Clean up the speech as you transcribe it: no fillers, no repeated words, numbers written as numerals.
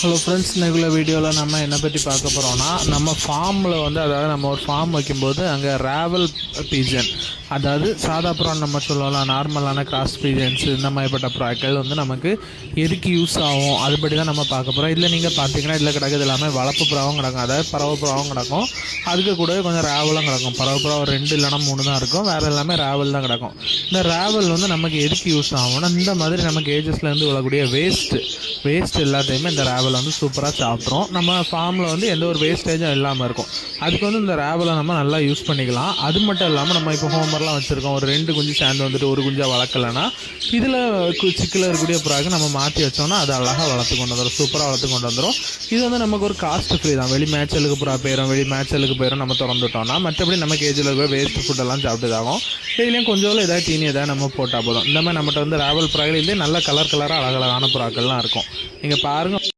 Hello friends, இன்னைக்குள்ள வீடியோவில் நம்ம என்ன பற்றி பார்க்க போகிறோம்னா, நம்ம ஃபார்மில் அதாவது நம்ம ஒரு ஃபார்ம் வைக்கும்போது அங்கே ராவல் பீஜன், அதாவது சாதா ப்ரான் நம்ம சொல்லலாம், நார்மலான கிராஸ் பீஜன்ஸ், இந்த மாதிரிப்பட்ட ப்ராக்கள் நமக்கு எதுக்கு யூஸ் ஆகும் அதுபடி தான் நம்ம பார்க்க போகிறோம். இதில் நீங்கள் பார்த்தீங்கன்னா இதில் கிடக்குது எல்லாமே வளர்ப்பு புறாவும் கிடக்கும், அதாவது பறவை புறாவும் கிடக்கும், அதுக்கு கூடவே கொஞ்சம் ராவலும் கிடக்கும். பறவை புறா ஒரு 2 இல்லைனா 3 தான் இருக்கும், வேறு எல்லாமே ராவல் தான் கிடக்கும். இந்த ராவல் நமக்கு எதுக்கு யூஸ் ஆகும்னா, இந்த மாதிரி நமக்கு ஏஜஸ்லேருந்து விழக்கூடிய வேஸ்ட் எல்லாத்தையுமே இந்த ராவல் சூப்பராக சாப்பிட்றோம். நம்ம ஃபார்மில் எந்த ஒரு வேஸ்டேஜும் இல்லாமல் இருக்கும். அதுக்கு இந்த ராவலை நம்ம நல்லா யூஸ் பண்ணிக்கலாம். அது மட்டும் இல்லாமல் நம்ம இப்போ ஹோமர்லாம் வச்சுருக்கோம், ஒரு 2 குஞ்சு சேர்ந்து ஒரு குஞ்சாக வளர்க்கலைன்னா இதில் சிக்கில் இருக்கக்கூடிய புறாக்கு நம்ம மாற்றி வச்சோம்னா அது அழகாக வளர்த்து கொண்டு வந்துடும், சூப்பராக வளர்த்து கொண்டு வந்துடும். இது நமக்கு ஒரு காஸ்ட் ஃப்ரீ தான். வெளி மேய்ச்சலுக்கு புறா போயிடும் நம்ம திறந்துட்டோம்னா. மற்றபடி நம்ம கேஜில் இருக்கிற வேஸ்ட் ஃபுட்டெல்லாம் சாப்பிட்டுதாகும். இதுலேயும் கொஞ்சம் ஏதாவது தீனி ஏதாவது நம்ம போட்டால் போதும். இந்த மாதிரி நம்மகிட்ட ராவல் புறாக்கள் இதே நல்ல கலராக அழகழகான புறாக்கள்லாம் இருக்கும். நீங்கள் பாருங்கள்.